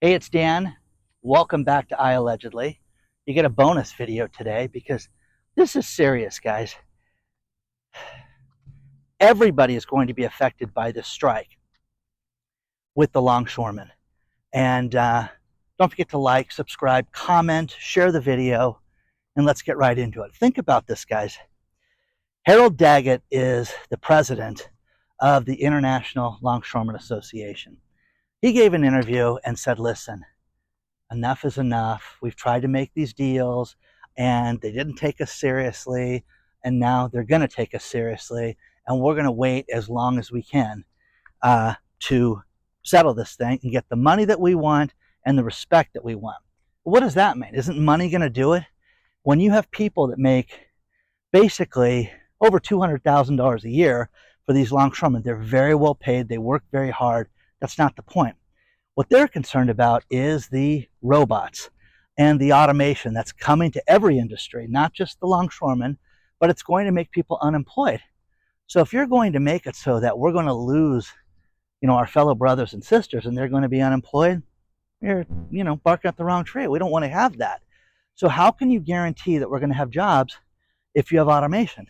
Hey, it's Dan. Welcome back to iAllegedly. You get a bonus video today because this is serious, guys. Everybody is going to be affected by this strike with the Longshoremen. And don't forget to like, subscribe, comment, share the video, and let's get right into it. Think about this, guys. Harold Dagget is the president of the International Longshoremen Association. He gave an interview and said, listen, enough is enough. We've tried to make these deals and they didn't take us seriously, and now they're going to take us seriously, and we're going to wait as long as we can to settle this thing and get the money that we want and the respect that we want. What does that mean? Isn't money going to do it? When you have people that make basically over $200,000 a year for these longshoremen, they're very well paid, they work very hard. That's not the point. What they're concerned about is the robots and the automation that's coming to every industry, not just the longshoremen, but it's going to make people unemployed. So if you're going to make it so that we're going to lose, our fellow brothers and sisters and they're going to be unemployed, you're, barking up the wrong tree. We don't want to have that. So how can you guarantee that we're going to have jobs if you have automation?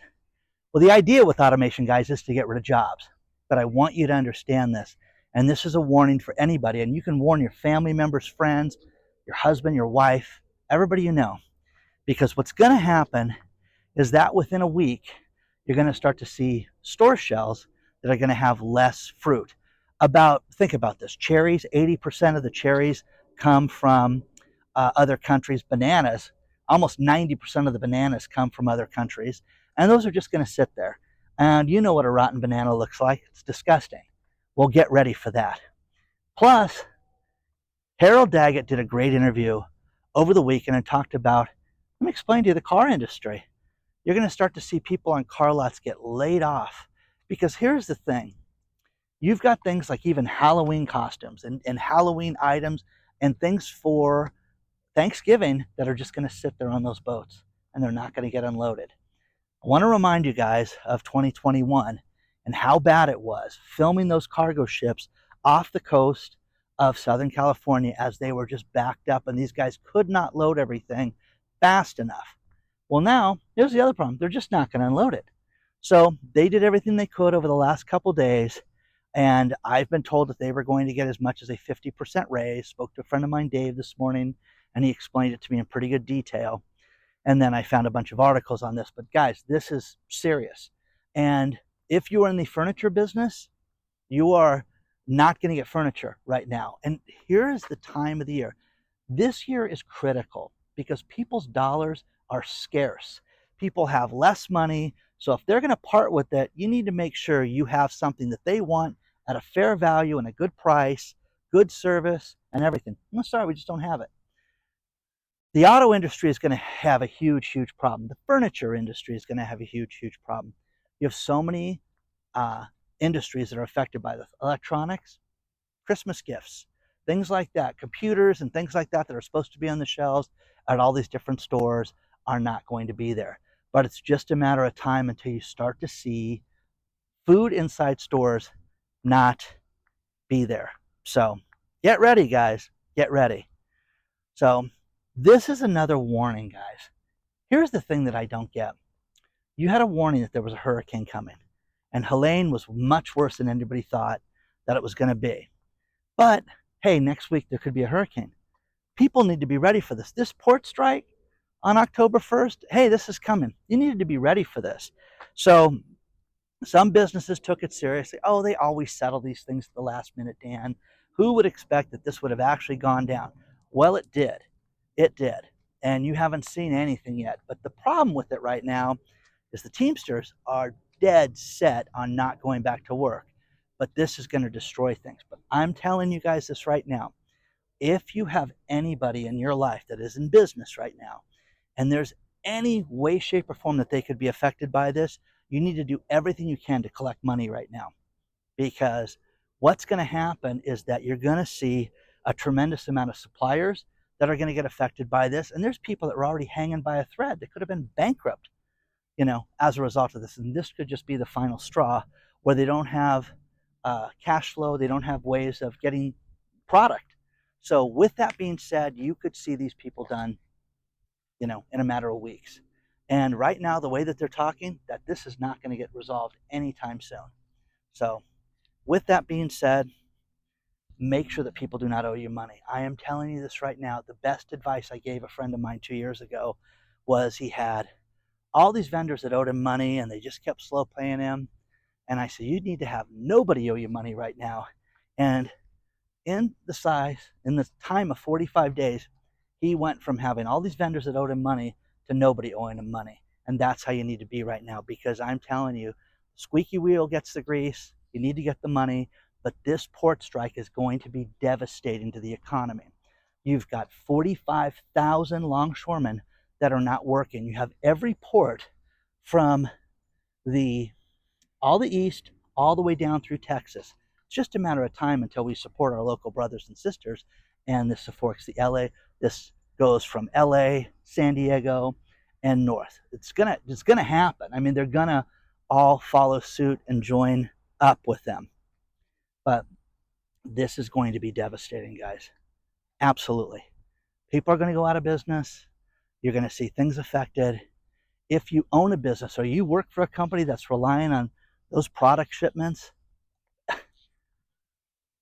Well, the idea with automation, guys, is to get rid of jobs. But I want you to understand this. And this is a warning for anybody. And you can warn your family members, friends, your husband, your wife, everybody you know. Because what's going to happen is that within a week, you're going to start to see store shelves that are going to have less fruit. Think about this. Cherries, 80% of the cherries come from other countries. Bananas, almost 90% of the bananas come from other countries. And those are just going to sit there. And you know what a rotten banana looks like. It's disgusting. Well, get ready for that. Plus, Harold Dagget did a great interview over the weekend and talked about, let me explain to you, the car industry. You're going to start to see people on car lots get laid off. Because here's the thing. You've got things like even Halloween costumes and Halloween items and things for Thanksgiving that are just going to sit there on those boats and they're not going to get unloaded. I want to remind you guys of 2021 and how bad it was filming those cargo ships off the coast of Southern California as they were just backed up and these guys could not load everything fast enough. Well, now, here's the other problem. They're just not going to unload it. So they did everything they could over the last couple days, and I've been told that they were going to get as much as a 50% raise. Spoke to a friend of mine, Dave, this morning, and he explained it to me in pretty good detail. And then I found a bunch of articles on this. But guys, this is serious. And if you are in the furniture business, you are not going to get furniture right now. And here's the time of the year. This year is critical because people's dollars are scarce. People have less money. So if they're going to part with it, you need to make sure you have something that they want at a fair value and a good price, good service, and everything. I'm sorry, we just don't have it. The auto industry is going to have a huge, huge problem. The furniture industry is going to have a huge, huge problem. You have so many industries that are affected by this. Electronics, Christmas gifts, things like that, computers and things like that that are supposed to be on the shelves at all these different stores are not going to be there. But it's just a matter of time until you start to see food inside stores not be there. So get ready, guys. Get ready. So this is another warning, guys. Here's the thing that I don't get. You had a warning that there was a hurricane coming. And Helene was much worse than anybody thought that it was going to be. But, hey, next week there could be a hurricane. People need to be ready for this. This port strike on October 1st, hey, this is coming. You needed to be ready for this. So some businesses took it seriously. Oh, they always settle these things at the last minute, Dan. Who would expect that this would have actually gone down? Well, it did. It did. And you haven't seen anything yet. But the problem with it right now is the Teamsters are dead set on not going back to work. But this is going to destroy things. But I'm telling you guys this right now. If you have anybody in your life that is in business right now, and there's any way, shape, or form that they could be affected by this, you need to do everything you can to collect money right now. Because what's going to happen is that you're going to see a tremendous amount of suppliers that are going to get affected by this. And there's people that were already hanging by a thread. They could have been bankrupt, as a result of this. And this could just be the final straw where they don't have cash flow. They don't have ways of getting product. So with that being said, you could see these people done, in a matter of weeks. And right now, the way that they're talking, that this is not going to get resolved anytime soon. So with that being said, make sure that people do not owe you money. I am telling you this right now. The best advice I gave a friend of mine 2 years ago was he had all these vendors that owed him money and they just kept slow paying him. And I said, you need to have nobody owe you money right now. And in the time of 45 days, he went from having all these vendors that owed him money to nobody owing him money. And that's how you need to be right now, because I'm telling you, squeaky wheel gets the grease. You need to get the money. But this port strike is going to be devastating to the economy. You've got 45,000 longshoremen that are not working. You have every port from all the east all the way down through Texas. It's just a matter of time until we support our local brothers and sisters, and this supports the LA. This goes from LA, San Diego, and north. It's gonna happen. I mean, they're gonna all follow suit and join up with them. But this is going to be devastating, guys. Absolutely. People are going to go out of business. You're going to see things affected. If you own a business or you work for a company that's relying on those product shipments,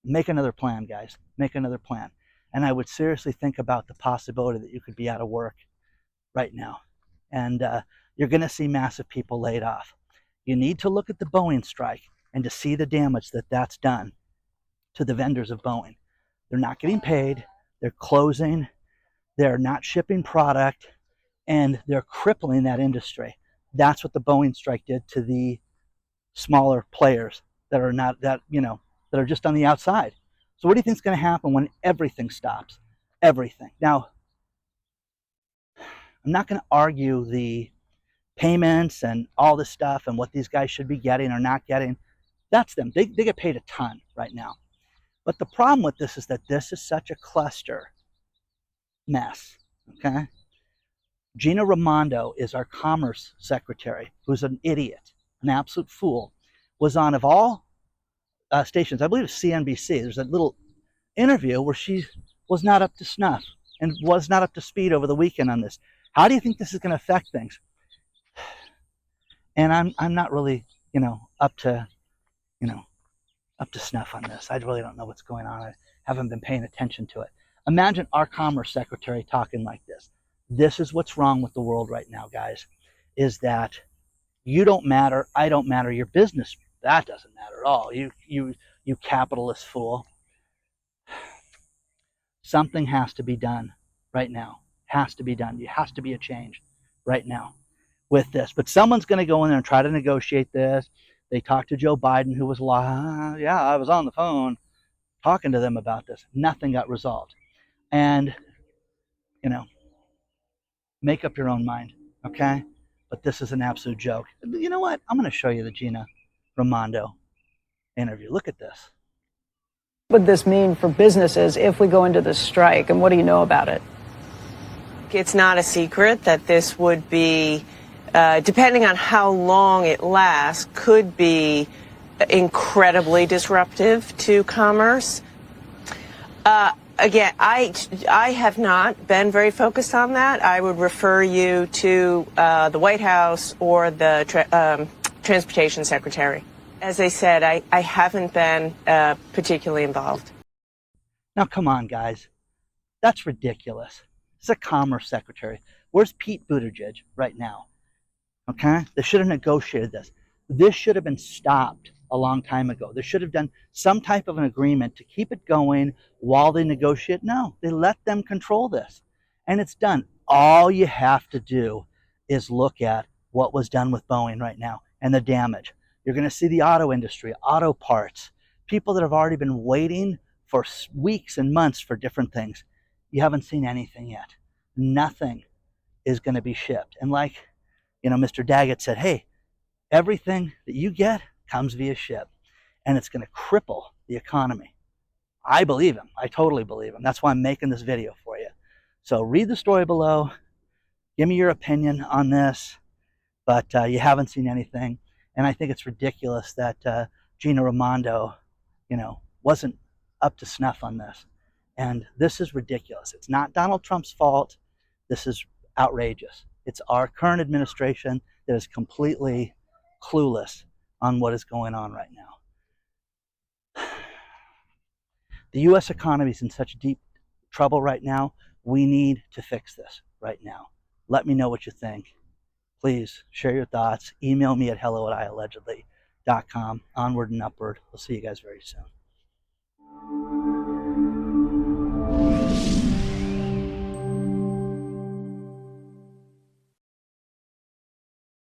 make another plan, guys. Make another plan. And I would seriously think about the possibility that you could be out of work right now. And you're going to see massive people laid off. You need to look at the Boeing strike and to see the damage that that's done to the vendors of Boeing. They're not getting paid. They're closing. They're not shipping product. And they're crippling that industry. That's what the Boeing strike did to the smaller players that are just on the outside. So what do you think is going to happen when everything stops? Everything. Now, I'm not going to argue the payments and all this stuff and what these guys should be getting or not getting. That's them. They get paid a ton right now. But the problem with this is that this is such a cluster mess, okay? Gina Raimondo is our commerce secretary, who's an idiot, an absolute fool, was on, of all stations, I believe it's CNBC, there's a little interview where she was not up to snuff and was not up to speed over the weekend on this. How do you think this is going to affect things? And I'm not really, up to snuff on this. I really don't know what's going on. I haven't been paying attention to it. Imagine our commerce secretary talking like this. This is what's wrong with the world right now, guys, is that you don't matter, I don't matter, your business, that doesn't matter at all. You capitalist fool. Something has to be done right now. Has to be done. There has to be a change right now with this. But someone's going to go in there and try to negotiate this. They talked to Joe Biden, who was like, yeah, I was on the phone talking to them about this. Nothing got resolved. And, make up your own mind, okay? But this is an absolute joke. You know what? I'm going to show you the Gina Raimondo interview. Look at this. What would this mean for businesses if we go into this strike, and what do you know about it? It's not a secret that this would be, depending on how long it lasts, could be incredibly disruptive to commerce. Again, I have not been very focused on that. I would refer you to the White House or the Transportation Secretary. As I said, I haven't been particularly involved. Now, come on, guys. That's ridiculous. It's a commerce secretary. Where's Pete Buttigieg right now? Okay? They should have negotiated this. This should have been stopped a long time ago. They should have done some type of an agreement to keep it going while they negotiate. No, they let them control this. And it's done. All you have to do is look at what was done with Boeing right now and the damage. You're going to see the auto industry, auto parts, people that have already been waiting for weeks and months for different things. You haven't seen anything yet. Nothing is going to be shipped. And like, Mr. Dagget said, hey, everything that you get comes via ship, and it's going to cripple the economy. I believe him. I totally believe him. That's why I'm making this video for you. So read the story below. Give me your opinion on this, but you haven't seen anything. And I think it's ridiculous that Gina Raimondo, wasn't up to snuff on this. And this is ridiculous. It's not Donald Trump's fault. This is outrageous. It's our current administration that is completely clueless on what is going on right now. The U.S. economy is in such deep trouble right now. We need to fix this right now. Let me know what you think. Please share your thoughts. Email me at hello@iallegedly.com. Onward and upward. We'll see you guys very soon.